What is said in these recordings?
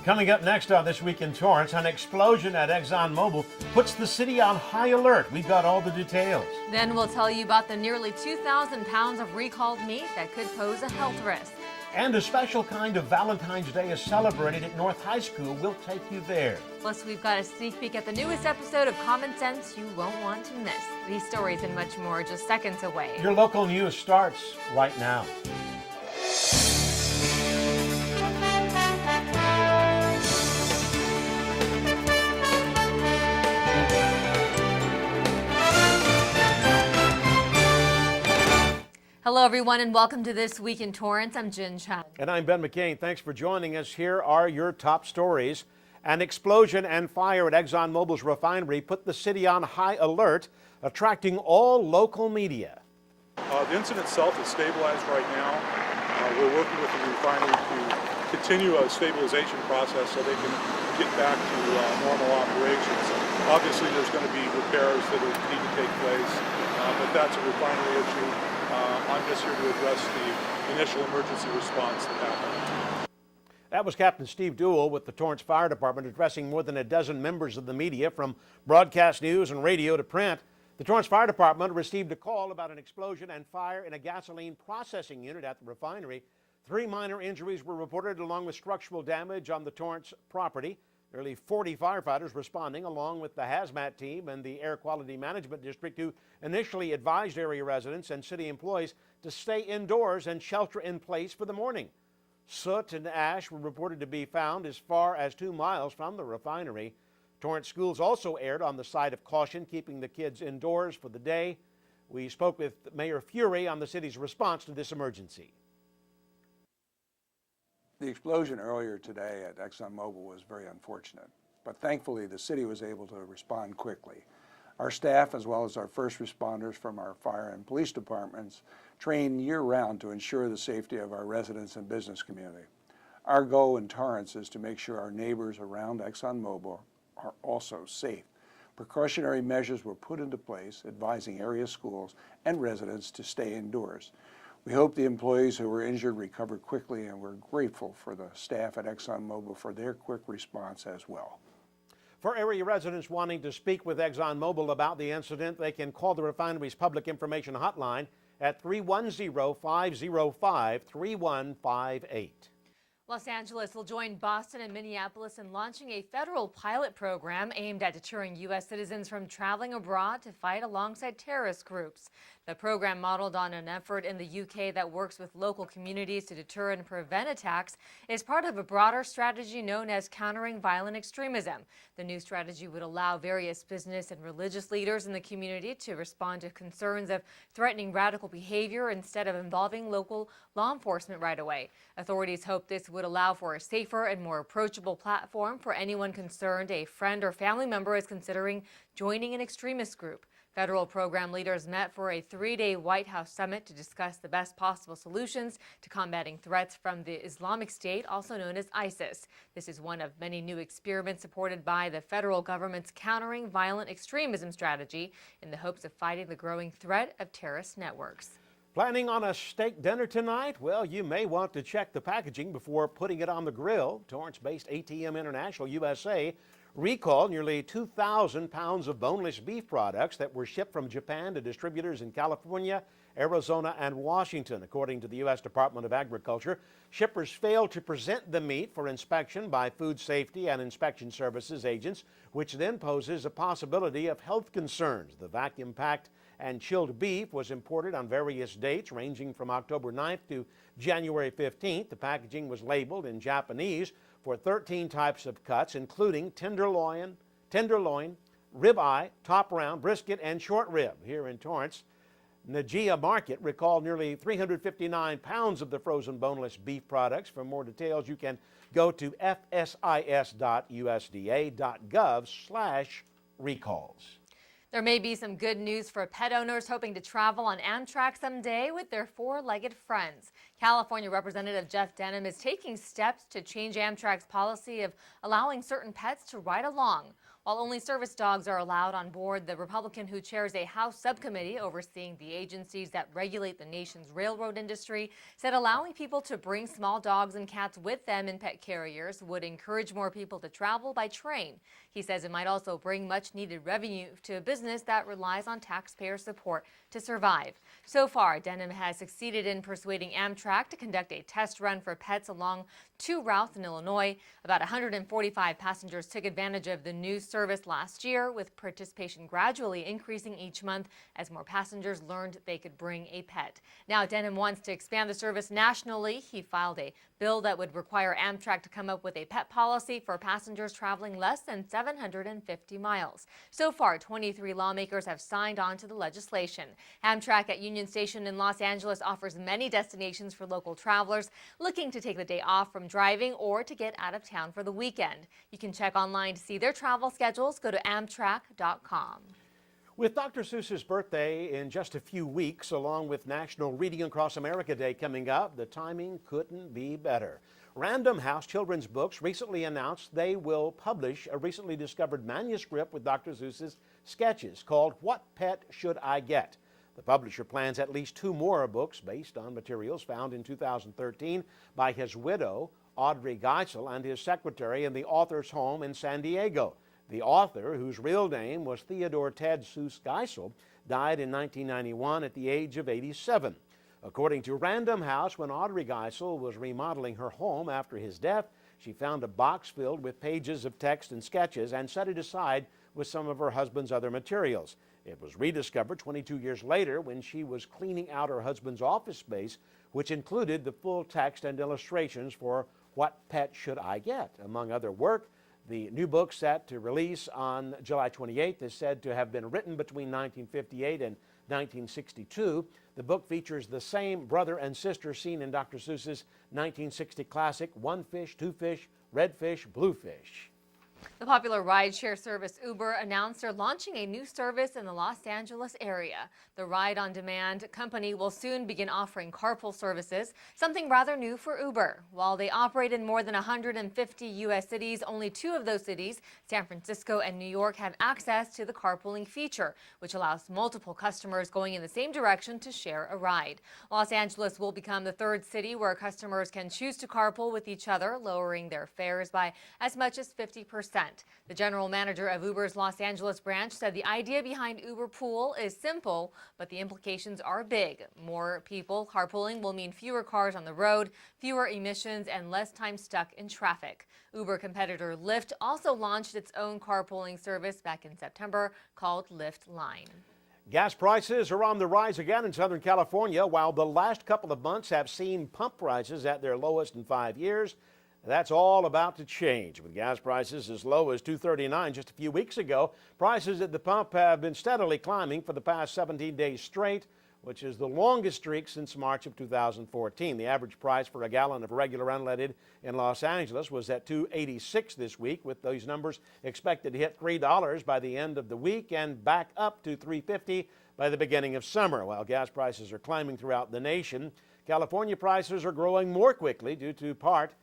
Coming up next on This Week in Torrance, an explosion at ExxonMobil puts the city on high alert. We've got all the details. Then we'll tell you about the nearly 2,000 pounds of recalled meat that could pose a health risk. And a special kind of Valentine's Day is celebrated at North High School. We'll take you there. Plus, we've got a sneak peek at the newest episode of Common Sense you won't want to miss. These stories and much more just seconds away. Your local news starts right now. Hello, everyone, and welcome to This Week in Torrance. I'm Jin Chin. And I'm Ben McCain. Thanks for joining us. Here are your top stories. An explosion and fire at ExxonMobil's refinery put the city on high alert, attracting all local media. The incident itself is stabilized right now. We're working with the refinery to continue a stabilization process so they can get back to normal operations. Obviously, there's going to be repairs that need to take place, but that's a refinery issue. I'm just here to address the initial emergency response that happened. That was Captain Steve Duell with the Torrance Fire Department addressing more than a dozen members of the media, from broadcast news and radio to print. The Torrance Fire Department received a call about an explosion and fire in a gasoline processing unit at the refinery. 3 minor injuries were reported, along with structural damage on the Torrance property. Nearly 40 firefighters responding, along with the hazmat team and the Air Quality Management District, who initially advised area residents and city employees to stay indoors and shelter in place for the morning. Soot and ash were reported to be found as far as 2 miles from the refinery. Torrance schools also erred on the side of caution, keeping the kids indoors for the day. We spoke with Mayor Fury on the city's response to this emergency. The explosion earlier today at ExxonMobil was very unfortunate, but thankfully the city was able to respond quickly. Our staff, as well as our first responders from our fire and police departments, train year-round to ensure the safety of our residents and business community. Our goal in Torrance is to make sure our neighbors around ExxonMobil are also safe. Precautionary measures were put into place, advising area schools and residents to stay indoors. We hope the employees who were injured recover quickly, and we're grateful for the staff at ExxonMobil for their quick response as well. For area residents wanting to speak with ExxonMobil about the incident, they can call the refinery's public information hotline at 310-505-3158. Los Angeles will join Boston and Minneapolis in launching a federal pilot program aimed at deterring U.S. citizens from traveling abroad to fight alongside terrorist groups. The program, modeled on an effort in the UK that works with local communities to deter and prevent attacks, is part of a broader strategy known as countering violent extremism. The new strategy would allow various business and religious leaders in the community to respond to concerns of threatening radical behavior instead of involving local law enforcement right away. Authorities hope this would allow for a safer and more approachable platform for anyone concerned a friend or family member is considering joining an extremist group. Federal program leaders met for a 3-day White House summit to discuss the best possible solutions to combating threats from the Islamic State, also known as ISIS. This is one of many new experiments supported by the federal government's countering violent extremism strategy in the hopes of fighting the growing threat of terrorist networks. Planning on a steak dinner tonight? Well, you may want to check the packaging before putting it on the grill. Torrance-based ATM International USA recalled nearly 2,000 pounds of boneless beef products that were shipped from Japan to distributors in California, Arizona, and Washington. According to the U.S. Department of Agriculture, shippers failed to present the meat for inspection by Food Safety and Inspection Services agents, which then poses a possibility of health concerns. The vacuum-packed and chilled beef was imported on various dates ranging from October 9th to January 15th. The packaging was labeled in Japanese for 13 types of cuts, including tenderloin, ribeye, top round, brisket, and short rib. Here in Torrance, Najia Market recalled nearly 359 pounds of the frozen boneless beef products. For more details, you can go to fsis.usda.gov/recalls. There may be some good news for pet owners hoping to travel on Amtrak someday with their four-legged friends. California Representative Jeff Denham is taking steps to change Amtrak's policy of allowing certain pets to ride along. While only service dogs are allowed on board, the Republican who chairs a House subcommittee overseeing the agencies that regulate the nation's railroad industry said allowing people to bring small dogs and cats with them in pet carriers would encourage more people to travel by train. He says it might also bring much needed revenue to a business that relies on taxpayer support to survive. So far, Denham has succeeded in persuading Amtrak to conduct a test run for pets along 2 routes in Illinois. About 145 passengers took advantage of the new service last year, with participation gradually increasing each month as more passengers learned they could bring a pet. Now Denham wants to expand the service nationally. He filed a bill that would require Amtrak to come up with a pet policy for passengers traveling less than 750 miles. So far, 23 lawmakers have signed on to the legislation. Amtrak at Union Station in Los Angeles offers many destinations for local travelers looking to take the day off from driving or to get out of town for the weekend. You can check online to see their travel schedules. Go to Amtrak.com. With Dr. Seuss's birthday in just a few weeks, along with National Reading Across America Day coming up, the timing couldn't be better. Random House Children's Books recently announced they will publish a recently discovered manuscript with Dr. Seuss's sketches called What Pet Should I Get? The publisher plans at least 2 more books based on materials found in 2013 by his widow, Audrey Geisel, and his secretary in the author's home in San Diego. The author, whose real name was Theodore Ted Seuss Geisel, died in 1991 at the age of 87. According to Random House, when Audrey Geisel was remodeling her home after his death, she found a box filled with pages of text and sketches and set it aside with some of her husband's other materials. It was rediscovered 22 years later when she was cleaning out her husband's office space, which included the full text and illustrations for What Pet Should I Get? Among other work, the new book, set to release on July 28th, is said to have been written between 1958 and 1962. The book features the same brother and sister seen in Dr. Seuss's 1960 classic, One Fish, Two Fish, Red Fish, Blue Fish. The popular rideshare service Uber announced they're launching a new service in the Los Angeles area. The ride-on-demand company will soon begin offering carpool services, something rather new for Uber. While they operate in more than 150 U.S. cities, only 2 of those cities, San Francisco and New York, have access to the carpooling feature, which allows multiple customers going in the same direction to share a ride. Los Angeles will become the 3rd city where customers can choose to carpool with each other, lowering their fares by as much as 50%. The general manager of Uber's Los Angeles branch said the idea behind Uber Pool is simple, but the implications are big. More people carpooling will mean fewer cars on the road, fewer emissions, and less time stuck in traffic. Uber competitor Lyft also launched its own carpooling service back in September called Lyft Line. Gas prices are on the rise again in Southern California. While the last couple of months have seen pump prices at their lowest in 5 years, that's all about to change. With gas prices as low as $2.39 just a few weeks ago, prices at the pump have been steadily climbing for the past 17 days straight, which is the longest streak since March of 2014. The average price for a gallon of regular unleaded in Los Angeles was at $2.86 this week, with those numbers expected to hit $3 by the end of the week and back up to $3.50 by the beginning of summer. While gas prices are climbing throughout the nation, California prices are growing more quickly due to part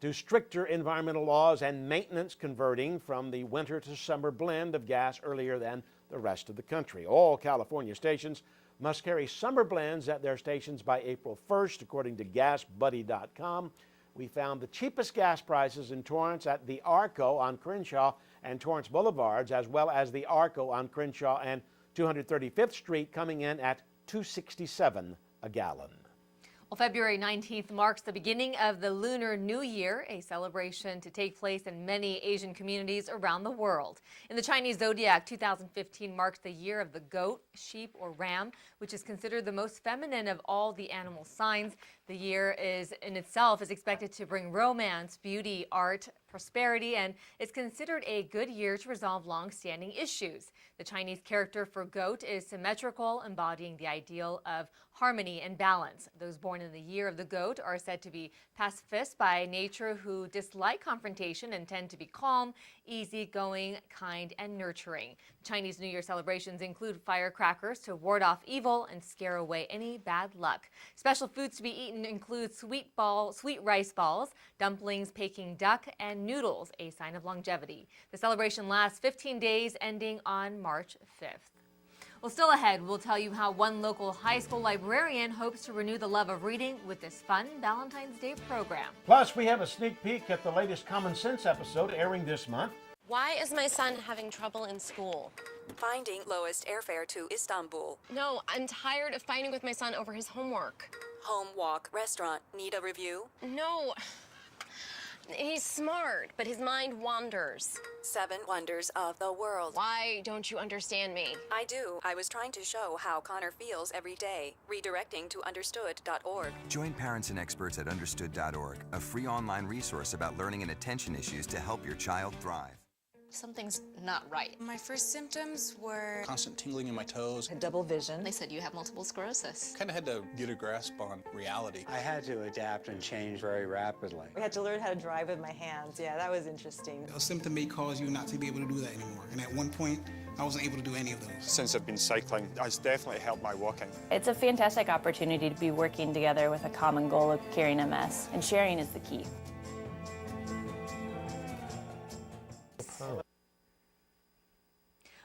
to stricter environmental laws and maintenance converting from the winter to summer blend of gas earlier than the rest of the country. All California stations must carry summer blends at their stations by April 1st, according to GasBuddy.com. We found the cheapest gas prices in Torrance at the Arco on Crenshaw and Torrance Boulevards, as well as the Arco on Crenshaw and 235th Street, coming in at $2.67 a gallon. Well, February 19th marks the beginning of the Lunar New Year, a celebration to take place in many Asian communities around the world. In the Chinese zodiac, 2015 marks the year of the goat, sheep, or ram, which is considered the most feminine of all the animal signs. The year in itself is expected to bring romance, beauty, art, prosperity, and is considered a good year to resolve long-standing issues. The Chinese character for goat is symmetrical, embodying the ideal of harmony and balance. Those born in the year of the goat are said to be pacifists by nature who dislike confrontation and tend to be calm, easygoing, kind, and nurturing. Chinese New Year celebrations include firecrackers to ward off evil and scare away any bad luck. Special foods to be eaten includes sweet rice balls, dumplings, Peking duck, and noodles, a sign of longevity. The celebration lasts 15 days, ending on March 5th. Well, still ahead, we'll tell you how one local high school librarian hopes to renew the love of reading with this fun Valentine's Day program. Plus, we have a sneak peek at the latest Common Sense episode airing this month. Why is my son having trouble in school? Finding lowest airfare to Istanbul. No, I'm tired of fighting with my son over his homework. Home walk restaurant. Need a review? No. He's smart, but his mind wanders. 7 wonders of the world. Why don't you understand me? I do. I was trying to show how Connor feels every day. Redirecting to understood.org. Join parents and experts at understood.org, a free online resource about learning and attention issues to help your child thrive. Something's not right. My first symptoms were constant tingling in my toes. Double vision. They said you have multiple sclerosis. Kind of had to get a grasp on reality. I had to adapt and change very rapidly. I had to learn how to drive with my hands. Yeah, that was interesting. A symptom may cause you not to be able to do that anymore. And at one point, I wasn't able to do any of those. Since I've been cycling, it's definitely helped my walking. It's a fantastic opportunity to be working together with a common goal of curing MS, and sharing is the key.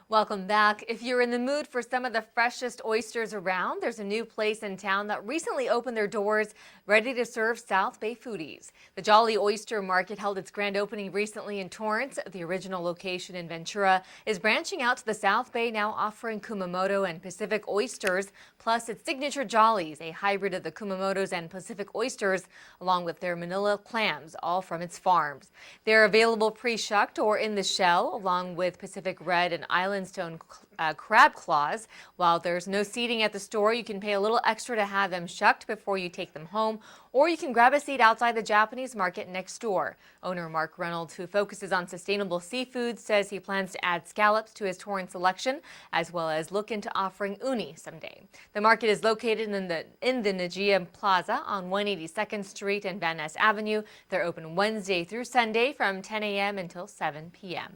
Welcome back. If you're in the mood for some of the freshest oysters around, there's a new place in town that recently opened their doors, ready to serve South Bay foodies. The Jolly Oyster Market held its grand opening recently in Torrance. The original location in Ventura is branching out to the South Bay, now offering Kumamoto and Pacific oysters, plus its signature jollies, a hybrid of the Kumamotos and Pacific oysters, along with their Manila clams, all from its farms. They're available pre-shucked or in the shell, along with Pacific red and Island Stone crab claws. While there's no seating at the store, you can pay a little extra to have them shucked before you take them home, or you can grab a seat outside the Japanese market next door. Owner Mark Reynolds, who focuses on sustainable seafood, says he plans to add scallops to his Torrance selection, as well as look into offering uni someday. The market is located in the Najia Plaza on 182nd Street and Van Ness Avenue. They're open Wednesday through Sunday from 10 a.m. until 7 p.m.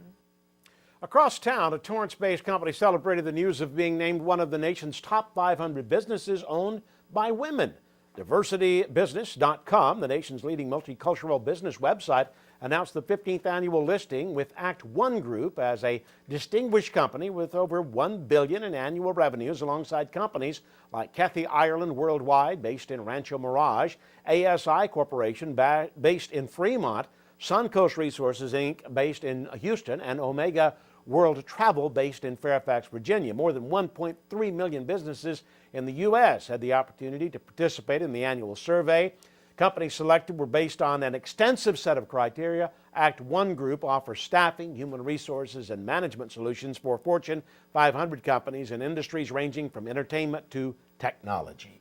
Across town, a Torrance-based company celebrated the news of being named one of the nation's top 500 businesses owned by women. DiversityBusiness.com, the nation's leading multicultural business website, announced the 15th annual listing with Act One Group as a distinguished company with over $1 billion in annual revenues, alongside companies like Cathay Ireland Worldwide, based in Rancho Mirage, ASI Corporation, based in Fremont, Suncoast Resources, Inc., based in Houston, and Omega World Travel, based in Fairfax, Virginia. More than 1.3 million businesses in the U.S. had the opportunity to participate in the annual survey. Companies selected were based on an extensive set of criteria. Act One Group offers staffing, human resources, and management solutions for Fortune 500 companies in industries ranging from entertainment to technology.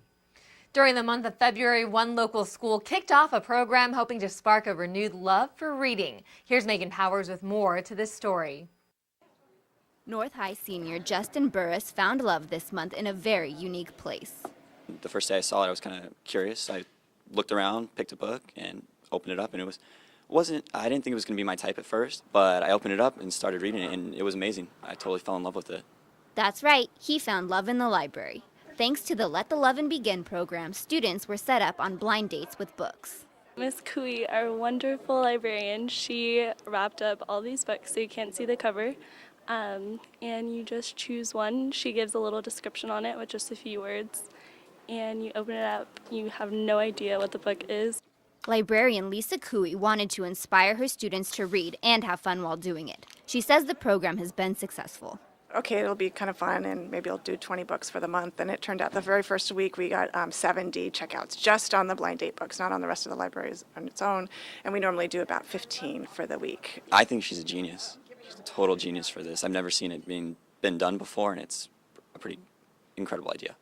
During the month of February, one local school kicked off a program hoping to spark a renewed love for reading. Here's Megan Powers with more to this story. North High senior Justin Burris found love this month in a very unique place. The first day I saw it, I was kind of curious. I looked around, picked a book, and opened it up, and I didn't think it was going to be my type at first, but I opened it up and started reading it, and it was amazing. I totally fell in love with it. That's right, he found love in the library. Thanks to the Let the Lovin' Begin program, students were set up on blind dates with books. Miss Kui, our wonderful librarian, she wrapped up all these books so you can't see the cover. And you just choose one. She gives a little description on it with just a few words. And you open it up. You have no idea what the book is. Librarian Lisa Kui wanted to inspire her students to read and have fun while doing it. She says the program has been successful. Okay, it'll be kind of fun, and maybe I'll do 20 books for the month. And it turned out the very first week we got 70 checkouts just on the blind date books, not on the rest of the libraries on its own. And we normally do about 15 for the week. I think she's a genius. She's a total genius for this. I've never seen it been done before, and it's a pretty incredible idea.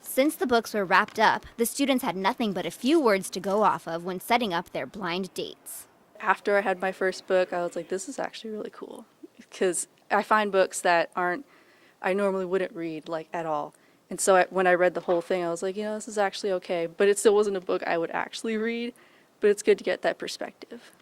Since the books were wrapped up, the students had nothing but a few words to go off of when setting up their blind dates. After I had my first book, I was like, this is actually really cool, because I find books that I normally wouldn't read, like, at all. And so when I read the whole thing, I was like, this is actually okay. But it still wasn't a book I would actually read, but it's good to get that perspective.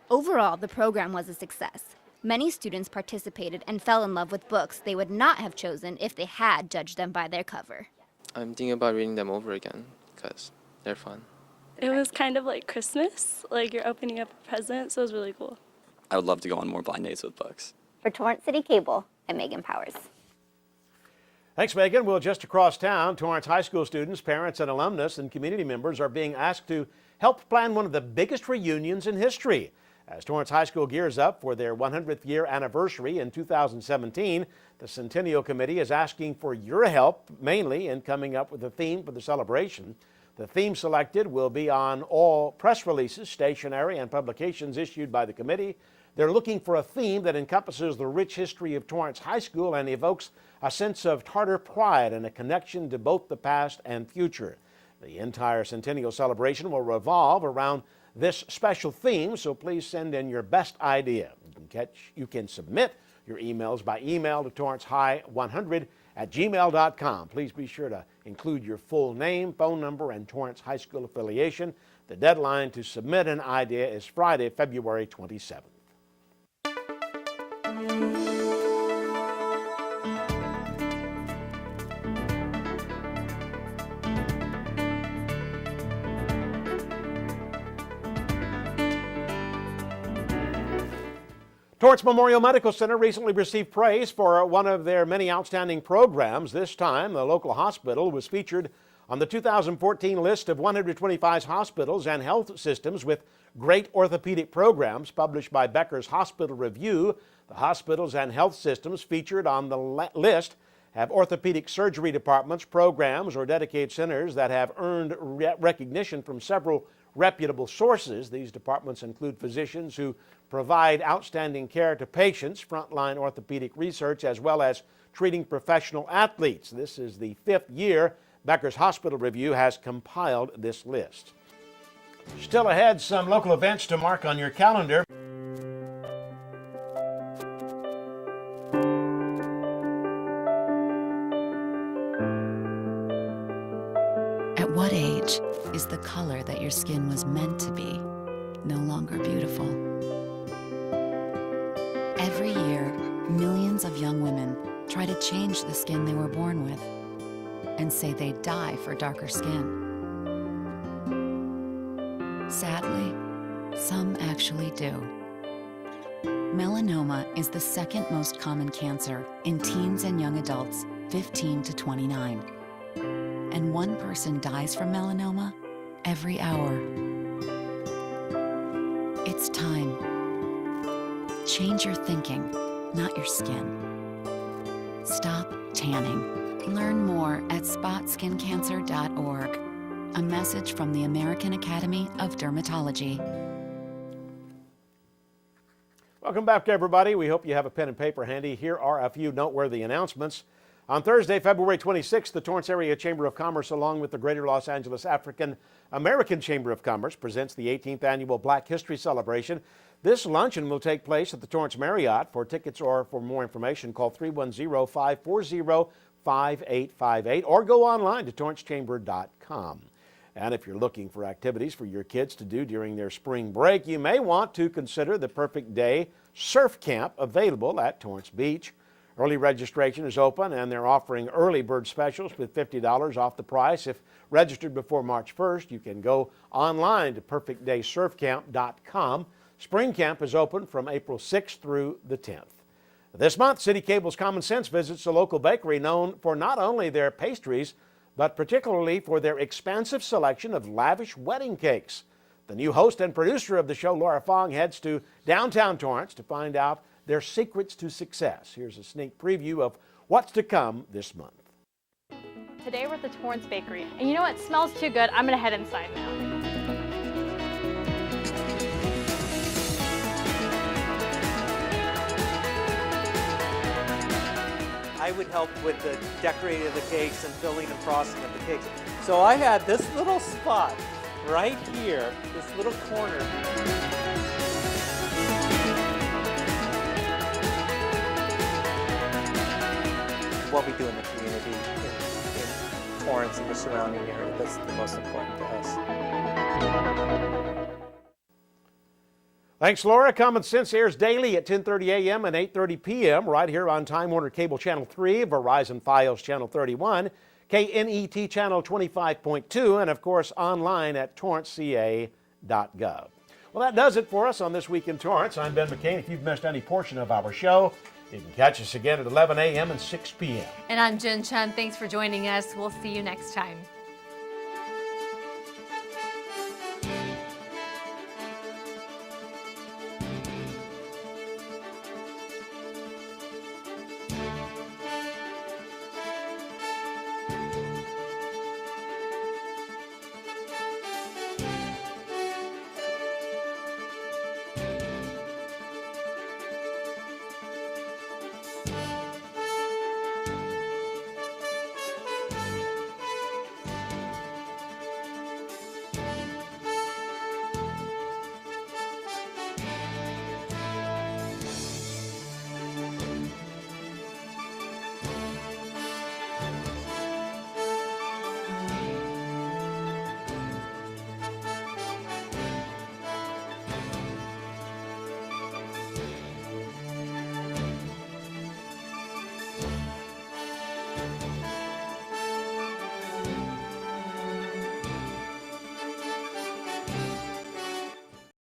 Overall, the program was a success. Many students participated and fell in love with books they would not have chosen if they had judged them by their cover. I'm thinking about reading them over again because they're fun. It was kind of like Christmas, like you're opening up a present, so it was really cool. I would love to go on more blind dates with books. For Torrance City Cable, I'm Megan Powers. Thanks, Megan. Well, just across town, Torrance High School students, parents, and alumnus and community members are being asked to help plan one of the biggest reunions in history. As Torrance High School gears up for their 100th year anniversary in 2017, the Centennial Committee is asking for your help, mainly in coming up with a theme for the celebration. The theme selected will be on all press releases, stationery, and publications issued by the committee. They're looking for a theme that encompasses the rich history of Torrance High School and evokes a sense of Tartar pride and a connection to both the past and future. The entire Centennial celebration will revolve around this special theme, so please send in your best idea. You can submit your emails by email to torrancehigh100@gmail.com. Please be sure to include your full name, phone number, and Torrance High School affiliation. The deadline to submit an idea is Friday, February 27th. Torrance Memorial Medical Center recently received praise for one of their many outstanding programs. This time, the local hospital was featured on the 2014 list of 125 hospitals and health systems with great orthopedic programs published by Becker's Hospital Review. The hospitals and health systems featured on the list have orthopedic surgery departments, programs, or dedicated centers that have earned recognition from several reputable sources. These departments include physicians who provide outstanding care to patients, frontline orthopedic research, as well as treating professional athletes. This is the 5th year Becker's Hospital Review has compiled this list. Still ahead, some local events to mark on your calendar. At what age is the color that your skin was meant to be no longer beautiful? Every year, millions of young women try to change the skin they were born with and say they die for darker skin. Sadly, some actually do. Melanoma is the second most common cancer in teens and young adults 15 to 29. And one person dies from melanoma every hour. It's time. Change your thinking, not your skin. Stop tanning. Learn more at spotskincancer.org. A message from the American Academy of Dermatology. Welcome back, everybody. We hope you have a pen and paper handy. Here are a few noteworthy announcements. On Thursday, February 26th, the Torrance Area Chamber of Commerce, along with the Greater Los Angeles African American Chamber of Commerce, presents the 18th Annual Black History Celebration. This luncheon will take place at the Torrance Marriott. For tickets or for more information, call 310-540-5858 or go online to torrancechamber.com. And if you're looking for activities for your kids to do during their spring break, you may want to consider the Perfect Day Surf Camp available at Torrance Beach. Early registration is open, and they're offering early bird specials with $50 off the price. If registered before March 1st, you can go online to perfectdaysurfcamp.com. Spring camp is open from April 6th through the 10th. This month, CitiCable's Common Sense visits a local bakery known for not only their pastries, but particularly for their expansive selection of lavish wedding cakes. The new host and producer of the show, Laura Fong, heads to downtown Torrance to find out their secrets to success. Here's a sneak preview of what's to come this month. Today we're at the Torrance Bakery, and you know what? It smells too good. I'm gonna head inside now. I would help with the decorating of the cakes and filling and frosting of the cakes. So I had this little spot right here, this little corner. What we do in the community in Torrance and the surrounding area, that's the most important to us. Thanks, Laura. Common Sense airs daily at 10:30 a.m. and 8:30 p.m. right here on Time Warner Cable Channel 3, Verizon Fios Channel 31, KNET Channel 25.2, and of course online at torranceca.gov. Well, that does it for us on This Week in Torrance. I'm Ben McCain. If you've missed any portion of our show, you can catch us again at 11 a.m. and 6 p.m. And I'm Jin Chen. Thanks for joining us. We'll see you next time.